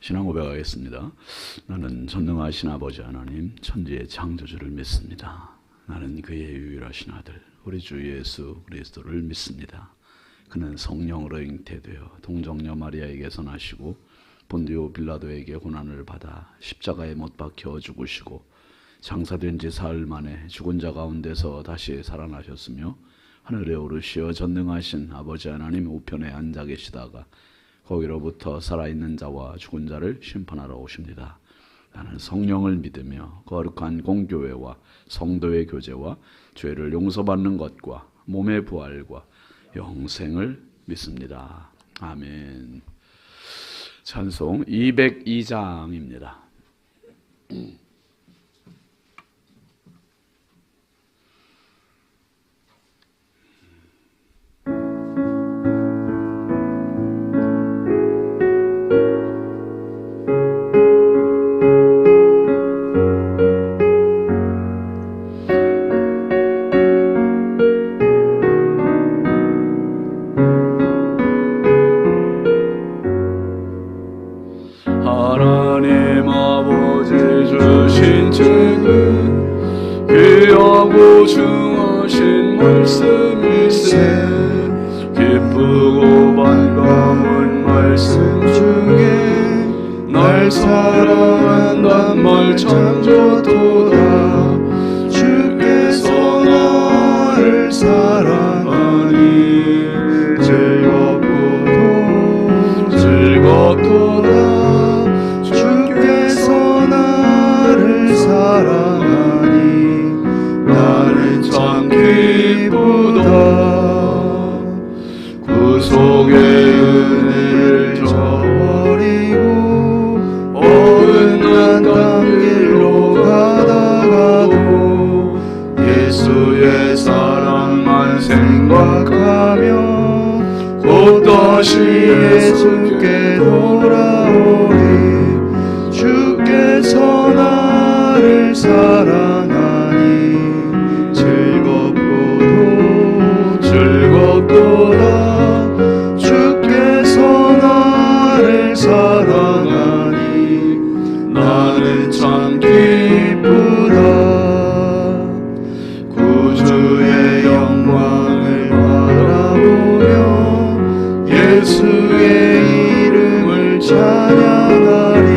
신앙 고백하겠습니다. 나는 전능하신 아버지 하나님, 천지의 창조주를 믿습니다. 나는 그의 유일하신 아들, 우리 주 예수 그리스도를 믿습니다. 그는 성령으로 잉태되어 동정녀 마리아에게서 나시고 본디오 빌라도에게 고난을 받아 십자가에 못 박혀 죽으시고 장사된 지 사흘 만에 죽은 자 가운데서 다시 살아나셨으며 하늘에 오르시어 전능하신 아버지 하나님 우편에 앉아 계시다가 거기로부터 살아있는 자와 죽은 자를 심판하러 오십니다. 나는 성령을 믿으며 거룩한 공교회와 성도의 교제와 죄를 용서받는 것과 몸의 부활과 영생을 믿습니다. 아멘. 찬송 202장입니다. 하나님 아버지 주신 책은 귀하고 중하신 말씀일세 기쁘고 반가운 말씀 중에 날 사랑한단 말 참 좋도다. 주께서 나를 사랑하니 즐겁고도 즐겁도다. 사랑하니 나는 참 기쁘다. 구속의 은혜를 저버리고 어긋난 강 길로 가다가도 예수의 사랑만 생각하며 곧 다시 예수께 돌아오리. 주께서 나를 사랑하니 즐겁고도 즐겁도다. 주께서 나를 사랑하니 나는 참 기쁘다. 구주의 영광을 바라보며 예수의 이름을 찬양하리.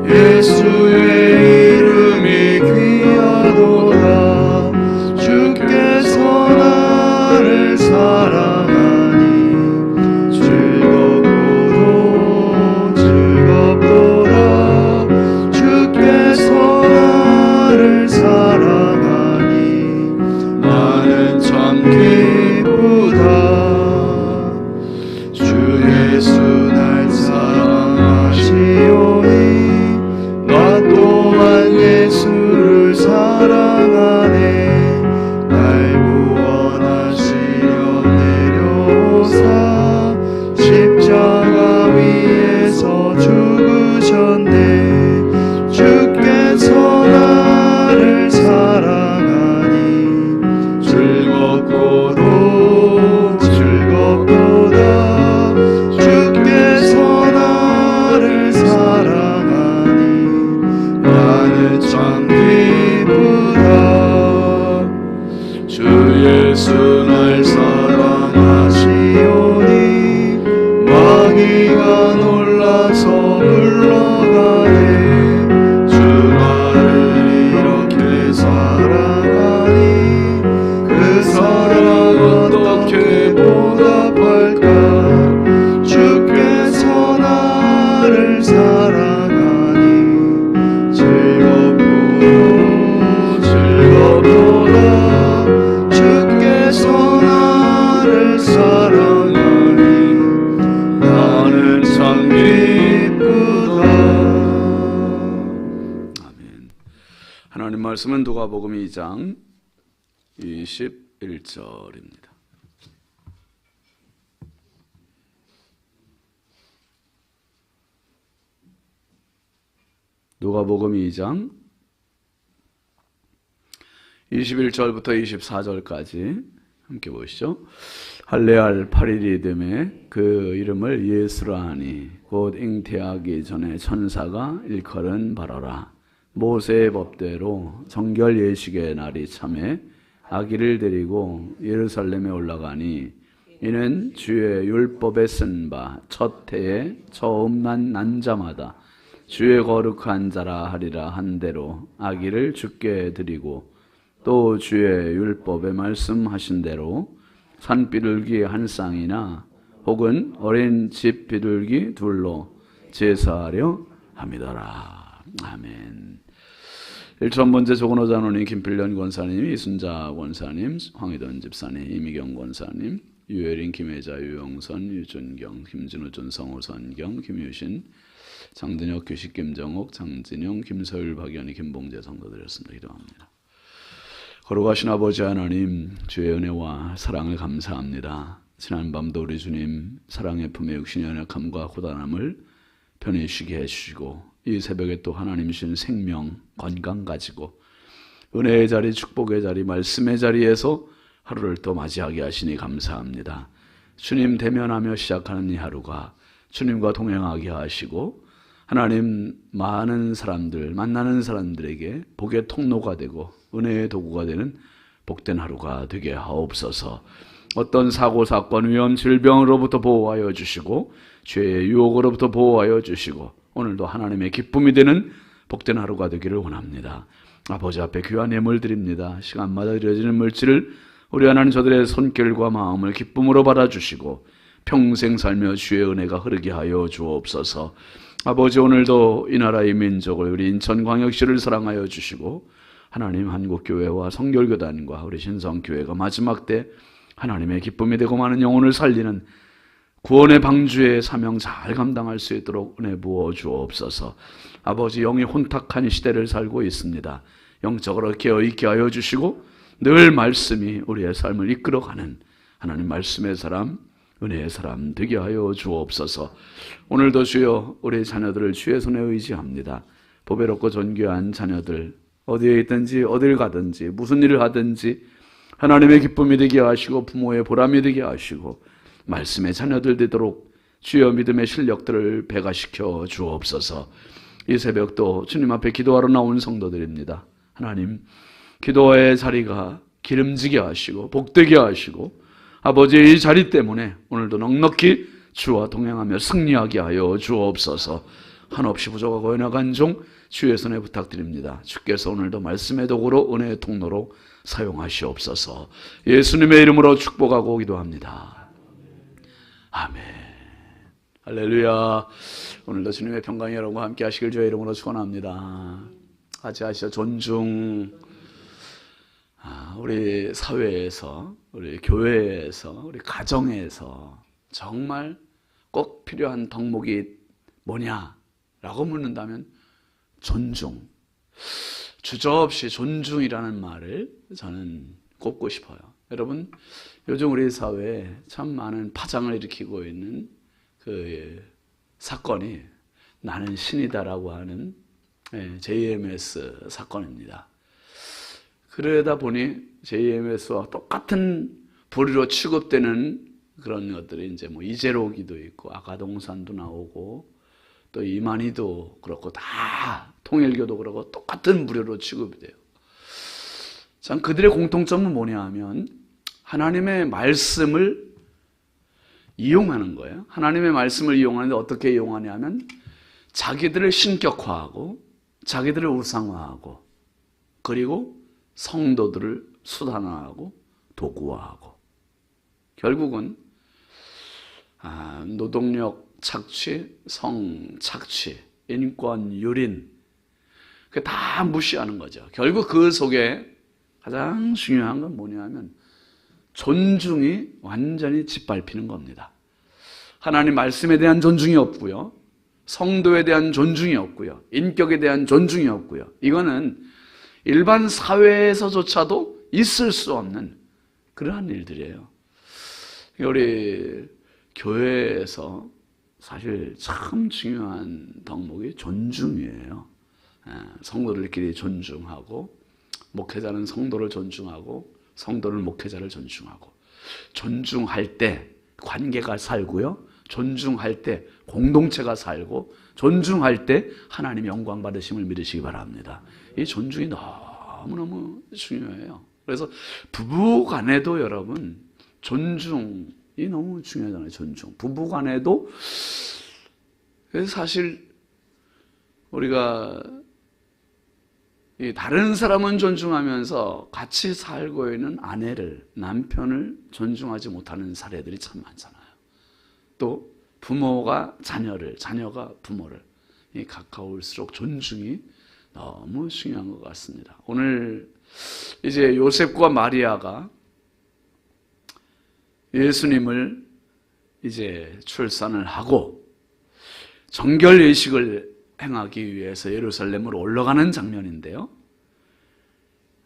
예수의 이름이 귀하도다. 주께서 나를 사랑하니 즐겁고도 즐겁도다. 주께서 나를 사랑하니 나는 참 기쁘다. 주 예수 날 사랑하시오니 나 또한 예수를 사랑하네. 날 구원하시려 내려오사 십자가 위에서 죽으셨네. 주께서 나를 사랑하니 즐겁고도 즐겁도다. 주께서 나를 사랑하니 나는 참 기쁘다. 주 예수 날 사랑하시오니 마귀가 놀라서 물러가네. 주 나를 이렇게 사랑하니 그 사랑 어떻게 보답할까. 주께서 나를 사랑하니 즐겁고도 즐겁도다. 주께서 나를 사랑하니 나는 참 기쁘다. 아멘. 하나님 말씀은 누가복음 2장 21절입니다. 누가복음 2장 21절부터 24절까지 함께 보시죠. 할례할 8일이 되매 그 이름을 예수라 하니 곧 잉태하기 전에 천사가 일컬은 바라라. 모세의 법대로 정결 예식의 날이 참에 아기를 데리고 예루살렘에 올라가니 이는 주의 율법에 쓴 바 첫 해에 처음 난 자마다 주의 거룩한 자라 하리라 한 대로 아기를 주께 드리고 또 주의 율법에 말씀하신 대로 산비둘기 한 쌍이나 혹은 어린 집 비둘기 둘로 제사하려 함이더라. 아멘. 1,000번째 조건호 장로님, 김필련 권사님, 이순자 권사님, 황희돈 집사님, 이미경 권사님, 유혜린, 김혜자, 유영선, 유준경, 김진우, 전성호, 선경, 김유신, 장든혁, 규식, 김정옥, 장진영, 김서율, 박연희, 김봉재 성도드렸습니다. 기도합니다. 거룩하신 아버지 하나님, 주의 은혜와 사랑을 감사합니다. 지난밤도 우리 주님 사랑의 품에 육신의 연약함과 고단함을 편히 쉬게 해주시고 이 새벽에 또 하나님 주신 생명, 건강 가지고 은혜의 자리, 축복의 자리, 말씀의 자리에서 하루를 또 맞이하게 하시니 감사합니다. 주님 대면하며 시작하는 이 하루가 주님과 동행하게 하시고 하나님 많은 사람들, 만나는 사람들에게 복의 통로가 되고 은혜의 도구가 되는 복된 하루가 되게 하옵소서. 어떤 사고, 사건, 위험, 질병으로부터 보호하여 주시고 죄의 유혹으로부터 보호하여 주시고 오늘도 하나님의 기쁨이 되는 복된 하루가 되기를 원합니다. 아버지 앞에 귀한 예물 드립니다. 시간마다 드려지는 물질을 우리 하나님 저들의 손길과 마음을 기쁨으로 받아주시고 평생 살며 주의 은혜가 흐르게 하여 주옵소서. 아버지 오늘도 이 나라의 민족을 우리 인천광역시를 사랑하여 주시고 하나님 한국교회와 성결교단과 우리 신성교회가 마지막 때 하나님의 기쁨이 되고 많은 영혼을 살리는 구원의 방주의 사명 잘 감당할 수 있도록 은혜 부어 주옵소서. 아버지 영이 혼탁한 시대를 살고 있습니다. 영적으로 깨어있게 하여 주시고 늘 말씀이 우리의 삶을 이끌어가는 하나님 말씀의 사람, 은혜의 사람 되게 하여 주옵소서. 오늘도 주여 우리 자녀들을 주의 손에 의지합니다. 보배롭고 존귀한 자녀들 어디에 있든지 어딜 가든지 무슨 일을 하든지 하나님의 기쁨이 되게 하시고 부모의 보람이 되게 하시고 말씀의 자녀들 되도록 주여 믿음의 실력들을 배가시켜 주옵소서. 이 새벽도 주님 앞에 기도하러 나온 성도들입니다. 하나님 기도의 자리가 기름지게 하시고 복되게 하시고 아버지의 이 자리 때문에 오늘도 넉넉히 주와 동행하며 승리하게 하여 주옵소서. 한없이 부족하고 연약한 종 주의 손에 부탁드립니다. 주께서 오늘도 말씀의 도구로 은혜의 통로로 사용하시옵소서. 예수님의 이름으로 축복하고 기도합니다. 아멘. 할렐루야. 오늘도 주님의 평강이 여러분과 함께 하시길 주의 이름으로 축원합니다. 같이 하시죠. 존중. 우리 사회에서, 우리 교회에서, 우리 가정에서 정말 꼭 필요한 덕목이 뭐냐라고 묻는다면 존중. 주저없이 존중이라는 말을 저는 꼽고 싶어요. 여러분, 요즘 우리 사회에 참 많은 파장을 일으키고 있는 그 사건이 나는 신이다라고 하는 JMS 사건입니다. 그러다 보니 JMS와 똑같은 부류로 취급되는 그런 것들이 이제 뭐 이재록이도 있고 아가동산도 나오고 또 이만희도 그렇고 다 통일교도 그렇고 똑같은 부류로 취급이 돼요. 참 그들의 공통점은 뭐냐 하면 하나님의 말씀을 이용하는 거예요. 하나님의 말씀을 이용하는데 어떻게 이용하냐 하면 자기들을 신격화하고 자기들을 우상화하고 그리고 성도들을 수단화하고 도구화하고 결국은 노동력 착취, 성 착취, 인권 유린 그 다 무시하는 거죠. 결국 그 속에 가장 중요한 건 뭐냐면 존중이 완전히 짓밟히는 겁니다. 하나님 말씀에 대한 존중이 없고요. 성도에 대한 존중이 없고요. 인격에 대한 존중이 없고요. 이거는 일반 사회에서조차도 있을 수 없는 그러한 일들이에요. 우리 교회에서 사실 참 중요한 덕목이 존중이에요. 성도들끼리 존중하고 목회자는 성도를 존중하고 성도는 목회자를 존중하고 존중할 때 관계가 살고요. 존중할 때 공동체가 살고 존중할 때 하나님 영광 받으심을 믿으시기 바랍니다. 이 존중이 너무너무 중요해요. 그래서 부부 간에도 여러분 존중이 너무 중요하잖아요. 존중. 부부 간에도 사실 우리가 다른 사람은 존중하면서 같이 살고 있는 아내를, 남편을 존중하지 못하는 사례들이 참 많잖아요. 또 부모가 자녀를, 자녀가 부모를, 가까울수록 존중이 너무 중요한 것 같습니다. 오늘 이제 요셉과 마리아가 예수님을 이제 출산을 하고 정결 예식을 행하기 위해서 예루살렘으로 올라가는 장면인데요.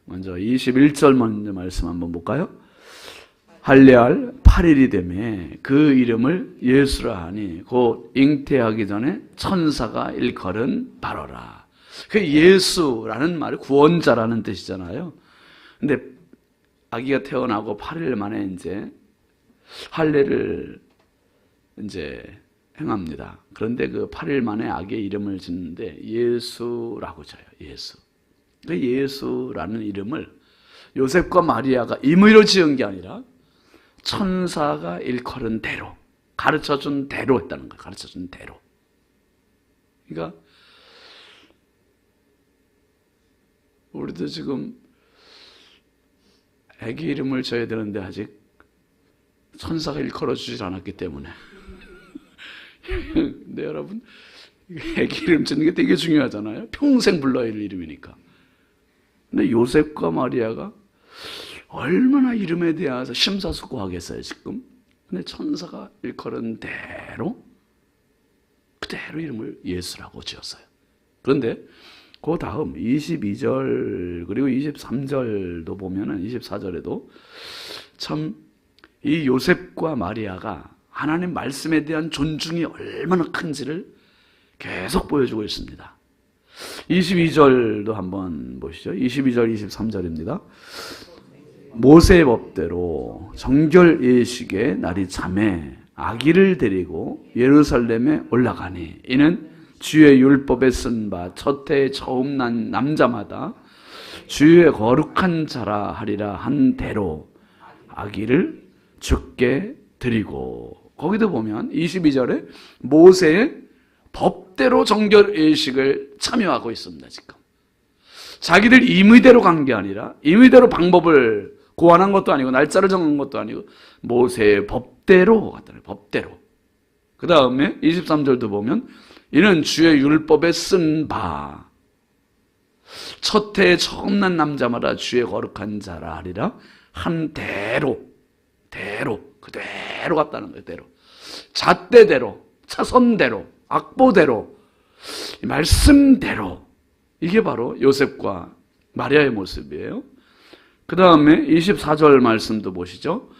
먼저 21절 먼저 말씀 한번 볼까요? 할례할 8일이 되매 그 이름을 예수라 하니 곧 잉태하기 전에 천사가 일컬은 바로라. 그 예수라는 말이 구원자라는 뜻이잖아요. 근데 아기가 태어나고 8일 만에 이제 할례를 이제 행합니다. 그런데 그 8일 만에 아기의 이름을 짓는데 예수라고 져요. 예수. 그 예수라는 이름을 요셉과 마리아가 임의로 지은 게 아니라 천사가 일컬은 대로, 가르쳐준 대로 했다는 거예요. 가르쳐준 대로. 그러니까 우리도 지금 아기 이름을 져야 되는데 아직 천사가 일컬어 주질 않았기 때문에. 근데 여러분, 아기 이름 짓는 게 되게 중요하잖아요. 평생 불러야 할 이름이니까. 근데 요셉과 마리아가 얼마나 이름에 대해서 심사숙고하겠어요, 지금. 근데 천사가 일컬은 대로 그대로 이름을 예수라고 지었어요. 그런데 그 다음 22절 그리고 23절도 보면은 24절에도 참 이 요셉과 마리아가 하나님 말씀에 대한 존중이 얼마나 큰지를 계속 보여주고 있습니다. 22절도 한번 보시죠. 22절 23절입니다. 모세의 법대로 정결 예식의 날이 참에 아기를 데리고 예루살렘에 올라가니 이는 주의 율법에 쓴 바 첫 해에 처음 난 남자마다 주의 거룩한 자라 하리라 한 대로 아기를 죽게 드리고, 거기도 보면 22절에 모세의 법대로 정결 예식을 참여하고 있습니다. 지금 자기들 임의대로 간 게 아니라 임의대로 방법을 고안한 것도 아니고 날짜를 정한 것도 아니고 모세의 법대로 갔다는, 법대로. 그 다음에 23절도 보면 이는 주의 율법에 쓴 바 첫 해에 처음 난 남자마다 주의 거룩한 자라 하리라 한 대로, 그대로 갔다는 거예요. 대로, 잣대대로, 차선대로, 악보대로, 말씀대로. 이게 바로 요셉과 마리아의 모습이에요. 그 다음에 24절 말씀도 보시죠.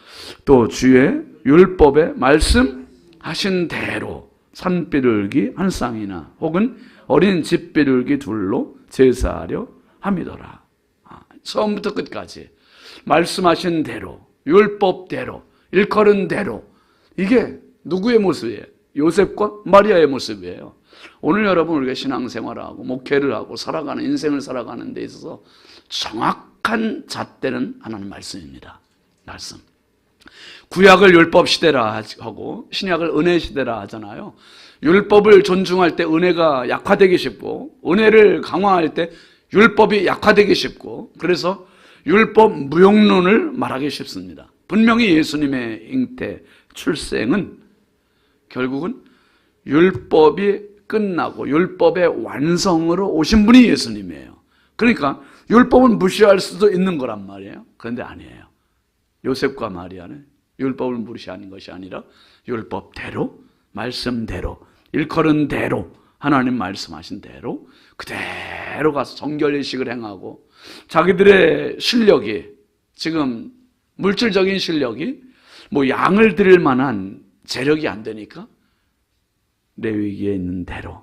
또 주의 율법에 말씀하신 대로 산비둘기 한 쌍이나 혹은 어린 집비둘기 둘로 제사하려 함이더라. 처음부터 끝까지 말씀하신 대로, 율법대로, 일컬은 대로. 이게 누구의 모습이에요? 요셉과 마리아의 모습이에요. 오늘 여러분 우리가 신앙생활을 하고 목회를 하고 살아가는, 인생을 살아가는 데 있어서 정확한 잣대는 하나님 말씀입니다. 말씀. 구약을 율법 시대라 하고 신약을 은혜 시대라 하잖아요. 율법을 존중할 때 은혜가 약화되기 쉽고, 은혜를 강화할 때 율법이 약화되기 쉽고, 그래서 율법 무용론을 말하기 쉽습니다. 분명히 예수님의 잉태, 출생은 결국은 율법이 끝나고 율법의 완성으로 오신 분이 예수님이에요. 그러니까 율법은 무시할 수도 있는 거란 말이에요. 그런데 아니에요. 요셉과 마리아는 율법을 무시하는 것이 아니라 율법대로, 말씀대로, 일컬은 대로, 하나님 말씀하신 대로 그대로 가서 정결예식을 행하고, 자기들의 실력이, 지금 물질적인 실력이 뭐 양을 드릴 만한 재력이 안 되니까 레위기에 있는 대로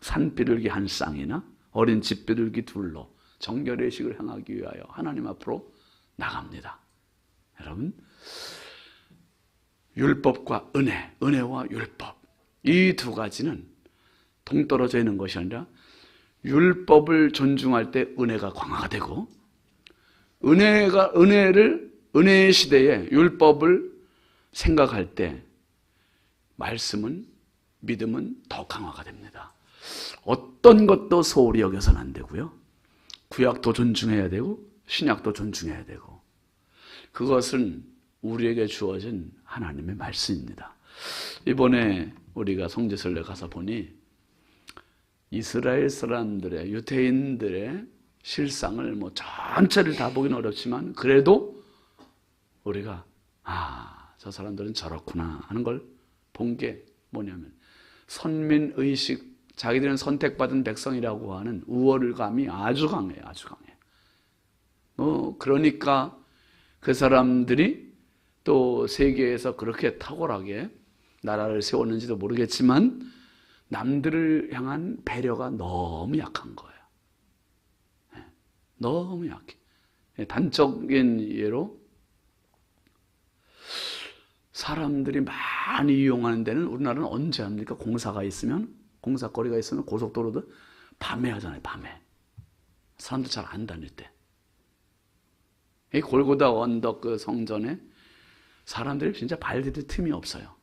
산비둘기 한 쌍이나 어린 집비둘기 둘로 정결예식을 행하기 위하여 하나님 앞으로 나갑니다. 여러분, 율법과 은혜, 은혜와 율법, 이 두 가지는 동떨어져 있는 것이 아니라 율법을 존중할 때 은혜가 강화가 되고, 은혜의 시대에 율법을 생각할 때 말씀은, 믿음은 더 강화가 됩니다. 어떤 것도 소홀히 여겨서는 안 되고요. 구약도 존중해야 되고 신약도 존중해야 되고, 그것은 우리에게 주어진 하나님의 말씀입니다. 이번에 우리가 성지순례 가서 보니 이스라엘 사람들의, 유대인들의 실상을 전체를 다 보기는 어렵지만 그래도 우리가 저 사람들은 저렇구나 하는 걸 본 게 뭐냐면, 선민의식, 자기들은 선택받은 백성이라고 하는 우월감이 아주 강해요. 아주 강해요. 그러니까 그 사람들이 또 세계에서 그렇게 탁월하게 나라를 세웠는지도 모르겠지만 남들을 향한 배려가 너무 약한 거예요. 너무 약해. 단적인 예로 사람들이 많이 이용하는 데는 우리나라는 언제 합니까? 공사가 있으면, 공사거리가 있으면 고속도로도 밤에 하잖아요. 밤에. 사람들 잘 안 다닐 때. 이 골고다 언덕 그 성전에 사람들이 진짜 발 디딜 틈이 없어요.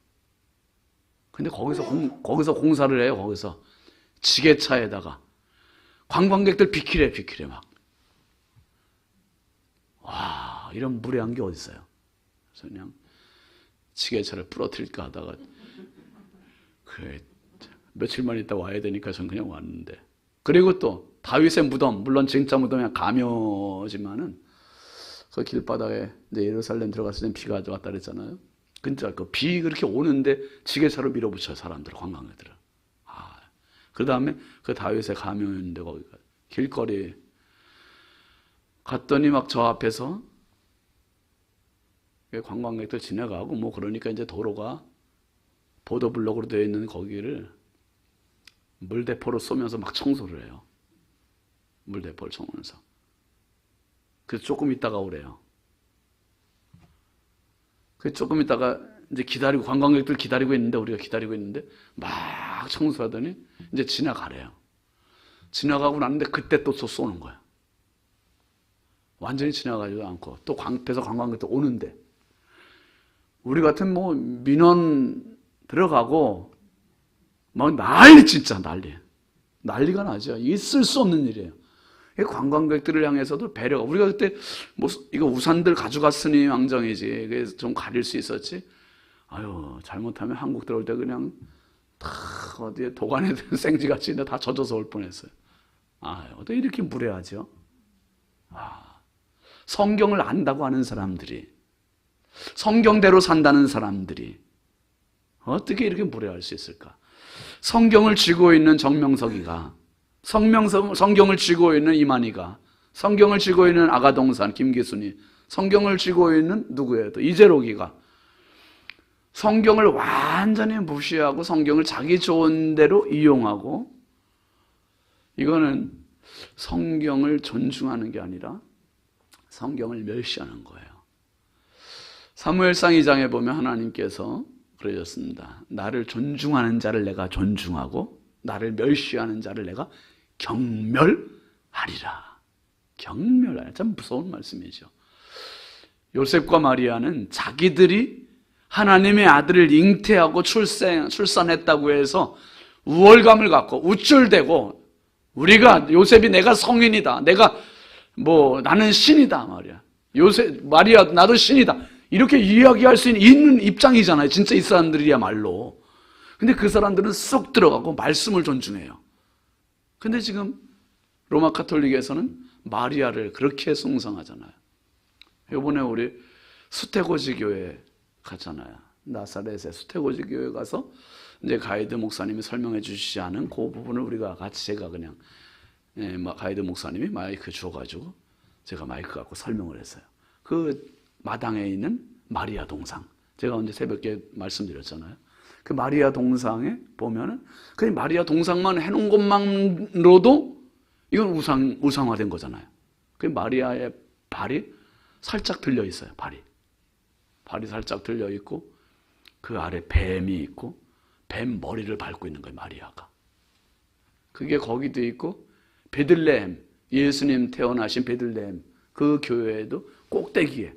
근데 거기서 공사를 해요. 거기서 지게차에다가 관광객들 비키래 막. 와, 이런 무례한 게 어디 있어요? 그래서 그냥 지게차를 부러뜨릴까 하다가 며칠만 있다 와야 되니까 전 그냥 왔는데. 그리고 또 다윗의 무덤, 물론 진짜 무덤이 가묘지만은 그 길바닥에 이제 예루살렘 들어갔을 때 비가 왔다 그랬잖아요. 진짜 그 비 그렇게 오는데 지게차로 밀어붙여요, 사람들, 관광객들을. 그 다음에 그 다윗의 가묘인데 거기가 길거리에 갔더니 막 저 앞에서 관광객들 지나가고 그러니까 이제 도로가 보도블록으로 되어 있는 거기를 물대포로 쏘면서 막 청소를 해요. 물대포를 쏘면서. 그래서 조금 있다가 오래요. 그래서 조금 있다가 이제 관광객들 기다리고 있는데, 우리가 기다리고 있는데 막 청소하더니 이제 지나가래요. 지나가고 나는데 그때 또 쏘는 거야. 완전히 지나가지도 않고 또 앞에서 관광객들 오는데, 우리 같은 민원 들어가고 막 진짜 난리가 나죠. 있을 수 없는 일이에요. 관광객들을 향해서도 배려가, 우리가 그때 이거 우산들 가져갔으니 왕정이지, 그래서 좀 가릴 수 있었지. 잘못하면 한국 들어올 때 그냥 다 어디에 도관에 생쥐같이 다 젖어서 올 뻔했어요. 어떻게 이렇게 무례하죠? 성경을 안다고 하는 사람들이, 성경대로 산다는 사람들이 어떻게 이렇게 무례할 수 있을까? 성경을 쥐고 있는 정명석이가, 성경을 쥐고 있는 이만희가, 성경을 쥐고 있는 아가동산 김기순이, 성경을 쥐고 있는 누구예요? 또 이재록이가 성경을 완전히 무시하고 성경을 자기 좋은 대로 이용하고, 이거는 성경을 존중하는 게 아니라 성경을 멸시하는 거예요. 사무엘상 2장에 보면 하나님께서 그러셨습니다. 나를 존중하는 자를 내가 존중하고 나를 멸시하는 자를 내가 경멸하리라. 경멸하리라. 참 무서운 말씀이죠. 요셉과 마리아는 자기들이 하나님의 아들을 잉태하고 출산했다고 해서 우월감을 갖고 우쭐대고, 요셉이 내가 성인이다, 나는 신이다 말이야, 마리아 나도 신이다, 이렇게 이야기할 수 있는 입장이잖아요, 진짜 이 사람들이야말로. 근데 그 사람들은 쏙 들어가고 말씀을 존중해요. 근데 지금 로마 카톨릭에서는 마리아를 그렇게 숭상하잖아요. 이번에 우리 수태고지 교회 갔잖아요. 나사렛의 수태고지 교회 가서 이제 가이드 목사님이 설명해 주시지 않은 그 부분을 우리가 같이, 제가 그냥 가이드 목사님이 마이크 줘가지고 제가 마이크 갖고 설명을 했어요. 그 마당에 있는 마리아 동상, 제가 언제 새벽에 말씀드렸잖아요. 그 마리아 동상에 보면은 그냥 마리아 동상만 해놓은 것만으로도 이건 우상화된 거잖아요. 그 마리아의 발이 살짝 들려 있어요. 발이 살짝 들려 있고, 그 아래 뱀이 있고 뱀 머리를 밟고 있는 거예요, 마리아가. 그게 거기도 있고 베들레헴, 예수님 태어나신 베들레헴 그 교회에도 꼭대기에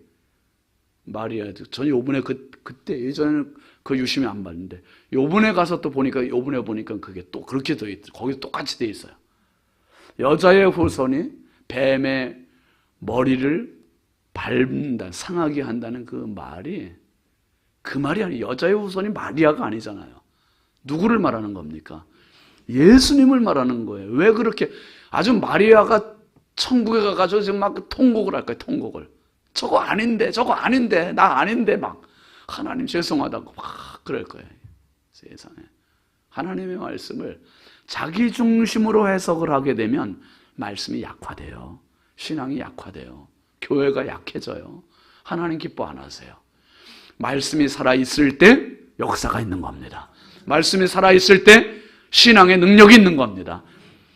마리아도, 전 요번에 그때 예전에는 그 유심히 안 봤는데 요번에 가서 또 보니까, 요번에 보니까 그게 또 그렇게 돼 있어요. 거기도 똑같이 돼 있어요. 여자의 후손이 뱀의 머리를 밟는다, 상하게 한다는 그 말이 아니에요. 여자의 후손이 마리아가 아니잖아요. 누구를 말하는 겁니까? 예수님을 말하는 거예요. 왜 그렇게 아주 마리아가 천국에 가가지고 지금 막 통곡을 할까요? 통곡을. 저거 아닌데, 나 아닌데 막 하나님 죄송하다고 막 그럴 거예요. 세상에. 하나님의 말씀을 자기 중심으로 해석을 하게 되면 말씀이 약화돼요. 신앙이 약화돼요. 교회가 약해져요. 하나님 기뻐 안 하세요. 말씀이 살아있을 때 역사가 있는 겁니다. 말씀이 살아있을 때 신앙의 능력이 있는 겁니다.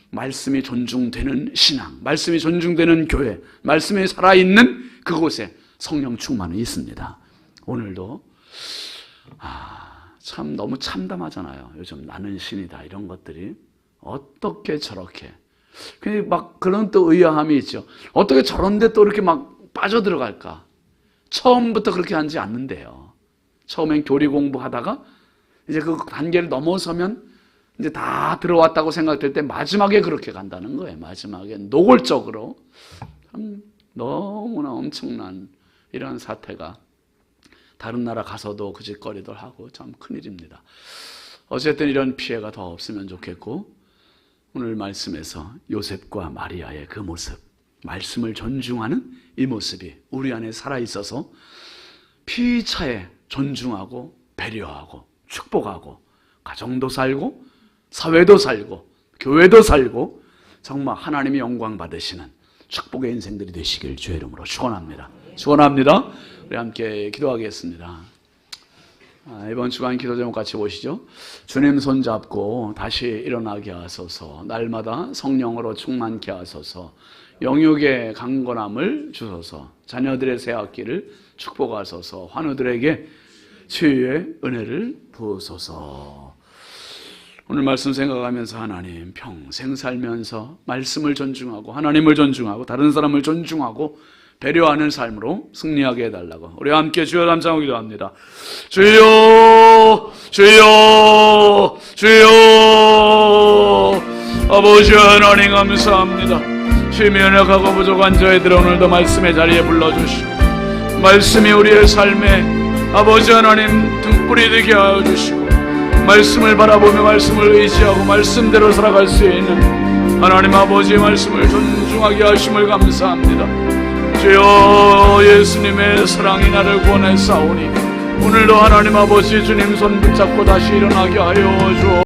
말씀이 존중되는 신앙, 말씀이 존중되는 교회, 말씀이 살아있는 그곳에 성령 충만이 있습니다. 오늘도 참 너무 참담하잖아요. 요즘 나는 신이다 이런 것들이 어떻게 저렇게 막 그런 또 의아함이 있죠. 어떻게 저런데 또 이렇게 막 빠져들어갈까? 처음부터 그렇게 하지 않는데요. 처음엔 교리 공부하다가 이제 그 단계를 넘어서면 이제 다 들어왔다고 생각될 때 마지막에 그렇게 간다는 거예요. 마지막에 노골적으로. 참 너무나 엄청난 이런 사태가 다른 나라 가서도 그 짓거리들 하고 참 큰일입니다. 어쨌든 이런 피해가 더 없으면 좋겠고, 오늘 말씀에서 요셉과 마리아의 그 모습, 말씀을 존중하는 이 모습이 우리 안에 살아있어서 피차에 존중하고 배려하고 축복하고 가정도 살고 사회도 살고 교회도 살고 정말 하나님이 영광 받으시는 축복의 인생들이 되시길 주의 이름으로 축원합니다. 축원합니다. 우리 함께 기도하겠습니다. 이번 주간 기도 제목 같이 보시죠. 주님 손잡고 다시 일어나게 하소서. 날마다 성령으로 충만케 하소서. 영육의 강건함을 주소서. 자녀들의 새 학기를 축복하소서. 환우들에게 치유의 은혜를 부으소서. 오늘 말씀 생각하면서 하나님 평생 살면서 말씀을 존중하고 하나님을 존중하고 다른 사람을 존중하고 배려하는 삶으로 승리하게 해달라고 우리 함께 주여 감사하고 기도합니다. 주여 주여 주여. 아버지 하나님 감사합니다. 심히 연약하고 부족한 저희들 오늘도 말씀의 자리에 불러주시고 말씀이 우리의 삶에 아버지 하나님 등불이 되게 하여 주시고 말씀을 바라보며 말씀을 의지하고 말씀대로 살아갈 수 있는 하나님 아버지의 말씀을 존중하게 하심을 감사합니다. 주여 예수님의 사랑이 나를 구원해 싸우니 오늘도 하나님 아버지 주님 손 붙잡고 다시 일어나게 하여 주옵소서.